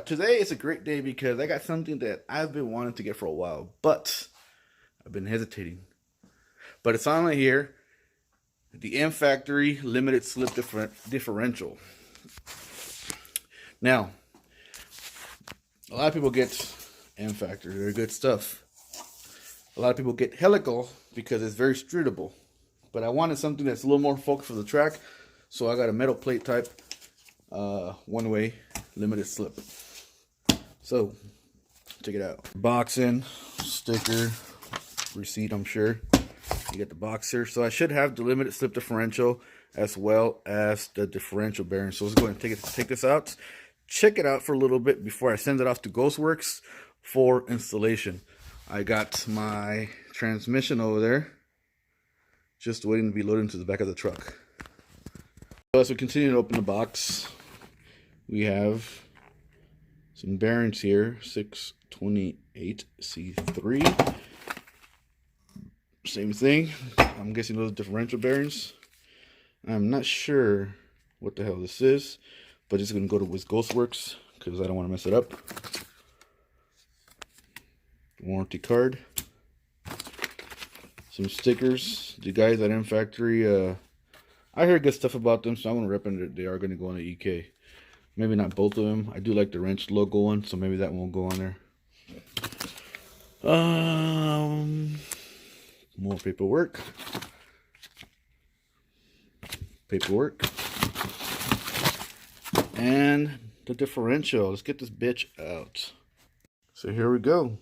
Today is a great day because I got something that I've been wanting to get for a while, but I've been hesitating. But it's finally here, the Mfactory limited slip differential. Now, a lot of people get Mfactory, they're good stuff. A lot of people get helical because it's very streetable. But I wanted something that's a little more focused for the track, so I got a metal plate type, one-way limited slip. So, check it out. Box in, sticker, receipt, I'm sure. You get the box here. So I should have the limited slip differential as well as the differential bearing. So let's go ahead and take this out. Check it out for a little bit before I send it off to Ghostwerks for installation. I got my transmission over there, just waiting to be loaded into the back of the truck. So as we continue to open the box, we have some bearings here, 628C3. Same thing. I'm guessing those are differential bearings. I'm not sure what the hell this is, but it's going to go to Ghostwerks because I don't want to mess it up. Warranty card. Some stickers. The guys at Mfactory, I heard good stuff about them, so I'm going to rep them. They are going to go on the EK. Maybe not both of them. I do like the wrench logo one, so maybe that won't go on there. More paperwork. And the differential. Let's get this bitch out. So here we go.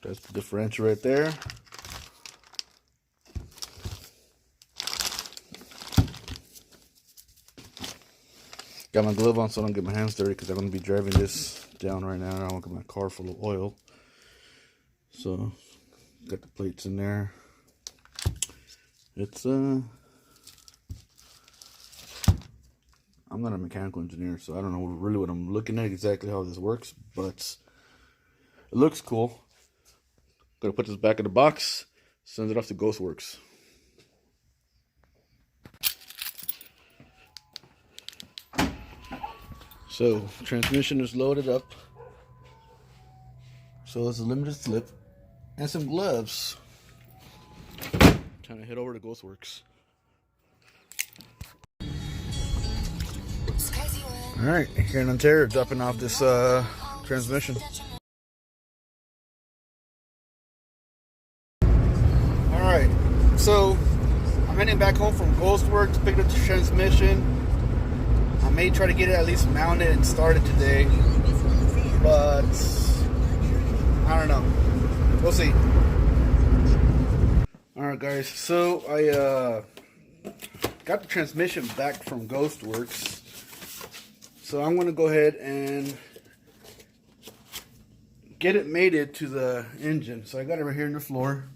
That's the differential right there. Got my glove on so I don't get my hands dirty because I'm going to be driving this down right now. I don't want to get my car full of oil. So, got the plates in there. It's, I'm not a mechanical engineer, so I don't know really what I'm looking at, exactly how this works, but it looks cool. Gonna put this back in the box, send it off to Ghostwerks. So, transmission is loaded up. So it's a limited slip and some gloves. Time to head over to Ghostwerks. Alright, here in Ontario, dropping off this transmission. Alright, so I'm heading back home from Ghostwerks, picked up the transmission. I may try to get it at least mounted and started today, but I don't know. We'll see. Alright guys, so I got the transmission back from Ghostwerks. So I'm going to go ahead and get it mated to the engine. So I got it right here in the floor.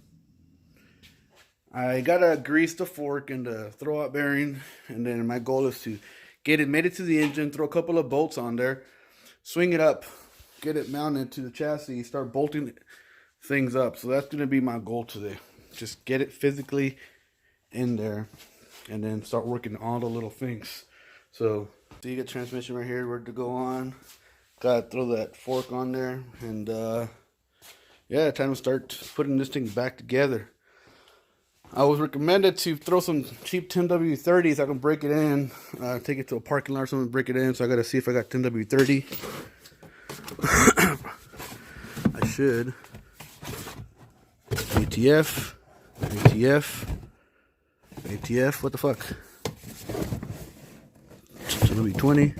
I got to grease the fork and the throwout bearing. And then my goal is to get it mated to the engine, throw a couple of bolts on there, swing it up, get it mounted to the chassis, start bolting things up. So that's going to be my goal today. Just get it physically in there and then start working all the little things. So you get transmission right here, ready to go on. Gotta throw that fork on there, and yeah, time to start putting this thing back together. I was recommended to throw some cheap 10W30s. I can break it in, take it to a parking lot or something, break it in. So I gotta see if I got 10W30. I should. ATF, what the fuck? 10W20.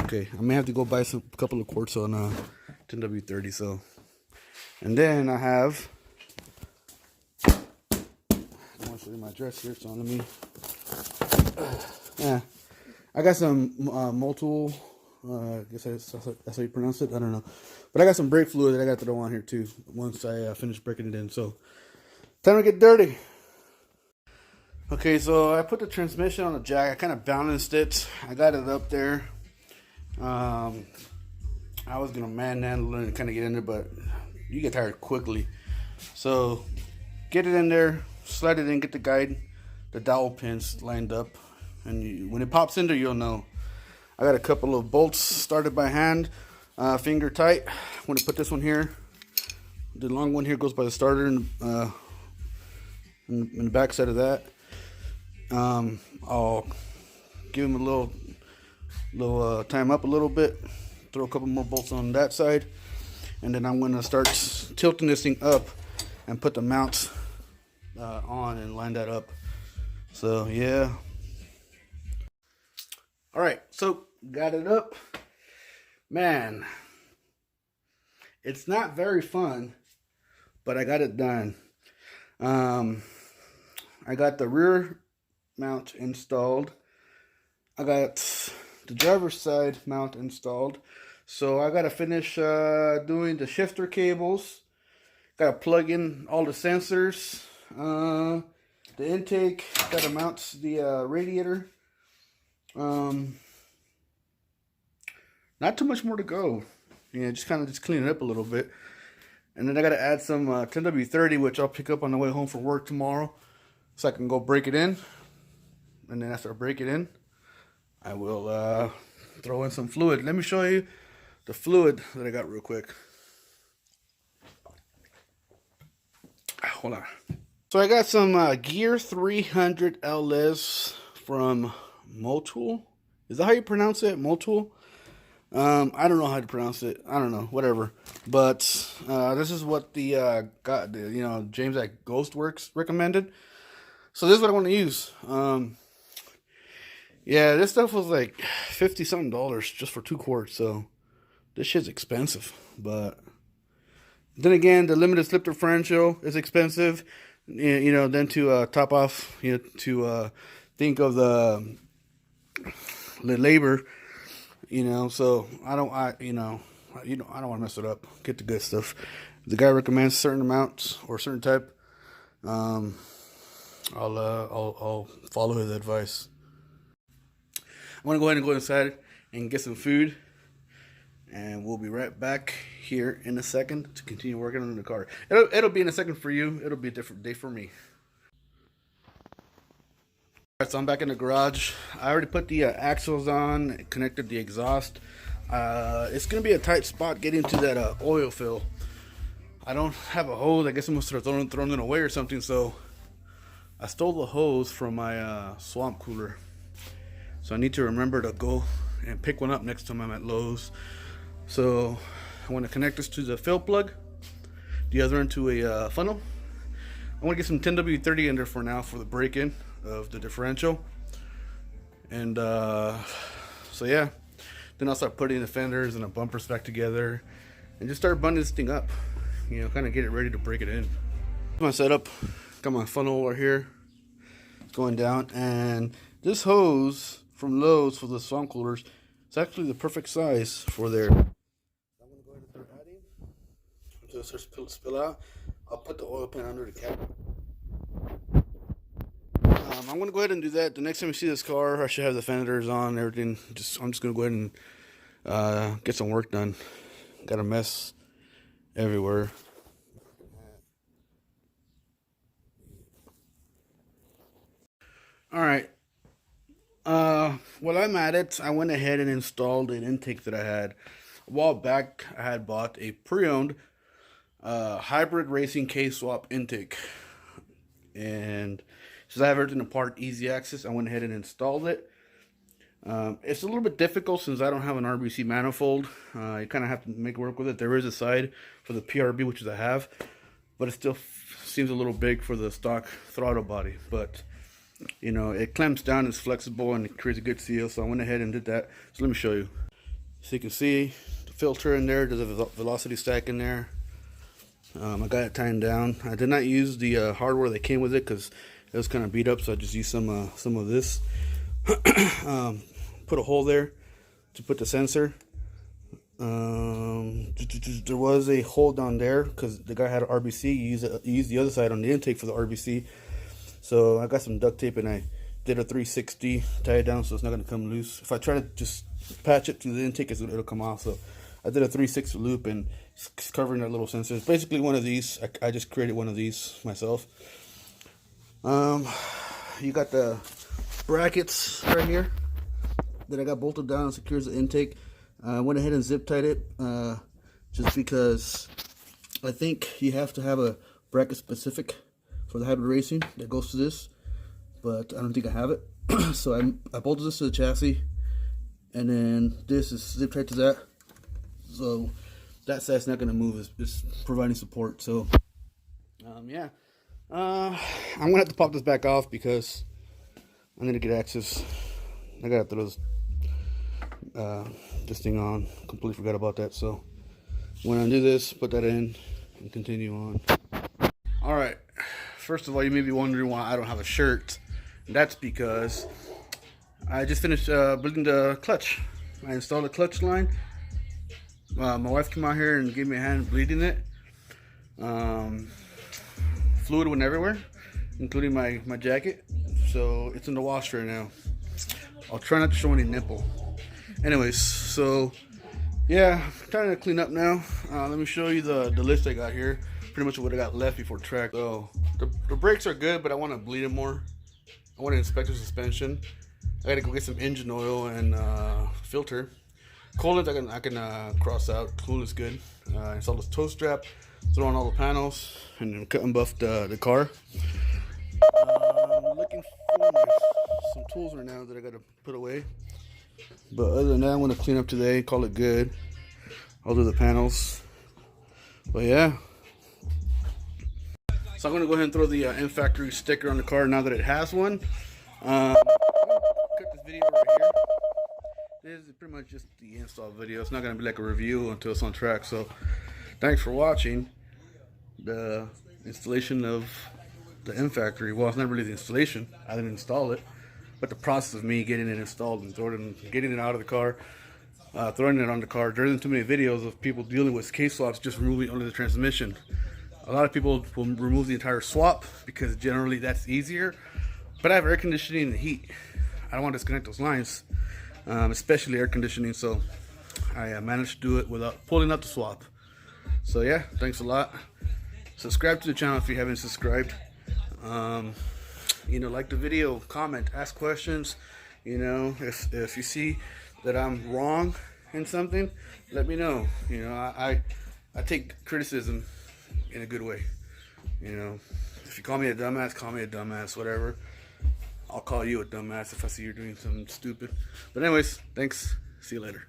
Okay, I may have to go buy a couple of quarts on 10W30. So, and then I have. I want to show you my address here. It's on me. Yeah, I got some multiple. I guess that's how you pronounce it. I don't know, but I got some brake fluid that I got to throw on here too. Once I finish breaking it in, so time to get dirty. Okay, so I put the transmission on the jack. I kind of balanced it. I got it up there. I was gonna manhandle it and kind of get in there, but you get tired quickly. So get it in there, slide it in, get the guide, the dowel pins lined up, and when it pops in there, you'll know. I got a couple of bolts started by hand, finger tight. I'm going to put this one here. The long one here goes by the starter in the back side of that. I'll give them a little time up a little bit, throw a couple more bolts on that side, and then I'm going to start tilting this thing up and put the mounts on and line that up. So yeah. Alright, so got it up. Man, it's not very fun, but I got it done. I got the rear mount installed. I got the driver's side mount installed. So I got to finish doing the shifter cables. Got to plug in all the sensors. The intake. Got to mount the radiator. Not too much more to go. Yeah, just kind of clean it up a little bit. And then I got to add some 10W30, which I'll pick up on the way home from work tomorrow, so I can go break it in. And then after I break it in, I will throw in some fluid. Let me show you the fluid that I got real quick. Hold on. So I got some Gear 300 LS from Motul. Is that how you pronounce it? Motul? I don't know how to pronounce it. I don't know, whatever. But this is what the James at Ghostwerks recommended. So this is what I want to use. Yeah, this stuff was like $50-something just for 2 quarts. So this shit's expensive. But then again, the limited slip differential is expensive. Then to top off, to think of the labor. So I don't want to mess it up. Get the good stuff. If the guy recommends certain amounts or certain type, I'll follow his advice. I'm gonna go ahead and go inside and get some food, and we'll be right back here in a second to continue working on the car. It'll be in a second for you. It'll be a different day for me. Alright, so I'm back in the garage. I already put the axles on, connected the exhaust. It's going to be a tight spot getting to that oil fill. I don't have a hose. I guess I must have thrown it away or something, so I stole the hose from my swamp cooler. So I need to remember to go and pick one up next time I'm at Lowe's. So I want to connect this to the fill plug, the other end to a funnel. I want to get some 10W30 in there for now for the break-in of the differential. And so yeah, then I'll start putting the fenders and the bumpers back together and just start bundling this thing up, kind of get it ready to break it in. My setup, got my funnel over here, it's going down, and this hose from Lowe's for the swamp coolers, it's actually the perfect size for there. I'm going to go ahead and start adding until it starts to spill out. I'll put the oil pan under the cap. I'm going to go ahead and do that. The next time you see this car, I should have the fenders on, everything. I'm just going to go ahead and get some work done. Got a mess everywhere. Alright. While I'm at it, I went ahead and installed an intake that I had. A while back, I had bought a pre-owned hybrid racing K-swap intake. And since I have everything apart, easy access, I went ahead and installed it. It's a little bit difficult since I don't have an RBC manifold. You kind of have to make work with it. There is a side for the PRB, which is I have, but it still seems a little big for the stock throttle body. But it clamps down, it's flexible, and it creates a good seal. So I went ahead and did that. So let me show you. So you can see the filter in there. There's a velocity stack in there. I got it tightened down. I did not use the hardware that came with it because it was kind of beat up, so I just used some of this. Put a hole there to put the sensor. There was a hole down there because the guy had an RBC. You use the other side on the intake for the RBC. So I got some duct tape and I did a 360, tie it down so it's not going to come loose. If I try to just patch it to the intake, it'll come off. So I did a 360 loop and it's covering that little sensor. It's basically one of these. I just created one of these myself. You got the brackets right here. that I got bolted down and secures the intake. I went ahead and zip tied it just because I think you have to have a bracket specific for the hybrid racing that goes to this, but I don't think I have it. So I bolted this to the chassis, and then this is zip tied to that. So that side's not going to move. It's providing support. So yeah, I'm gonna have to pop this back off because I'm gonna get access. I gotta throw this thing on. Completely forgot about that. So when I do this, put that in and continue on. All right. First of all, you may be wondering why I don't have a shirt. That's because I just finished building the clutch. I installed a clutch line. My wife came out here and gave me a hand bleeding it. Fluid went everywhere, including my jacket. So it's in the wash right now. I'll try not to show any nipple. Anyways, so yeah, I'm trying to clean up now. Let me show you the list I got here. Pretty much what I got left before track. So the brakes are good, but I want to bleed them more. I want to inspect the suspension. I gotta go get some engine oil and filter. Coolant I can cross out. Coolant is good. Install this toe strap, throw on all the panels, and then cut and buff the car. I'm looking for some tools right now that I gotta put away. But other than that, I'm gonna clean up today. Call it good. I'll do the panels. But yeah. So I'm gonna go ahead and throw the Mfactory sticker on the car now that it has one. I'm gonna cut this video right here. This is pretty much just the install video. It's not gonna be like a review until it's on track. So thanks for watching the installation of the Mfactory. Well, it's not really the installation. I didn't install it, but the process of me getting it installed and getting it out of the car, throwing it on the car. There isn't too many videos of people dealing with case swaps, just removing only the transmission. A lot of people will remove the entire swap because generally that's easier. But I have air conditioning and heat. I don't want to disconnect those lines, especially air conditioning. So I managed to do it without pulling out the swap. So yeah, thanks a lot. Subscribe to the channel if you haven't subscribed. You know, like the video, comment, ask questions. You know, if you see that I'm wrong in something, let me know. You know, I take criticism in a good way. You know, if you call me a dumbass, call me a dumbass, whatever. I'll call you a dumbass if I see you're doing something stupid. But anyways, thanks. See you later.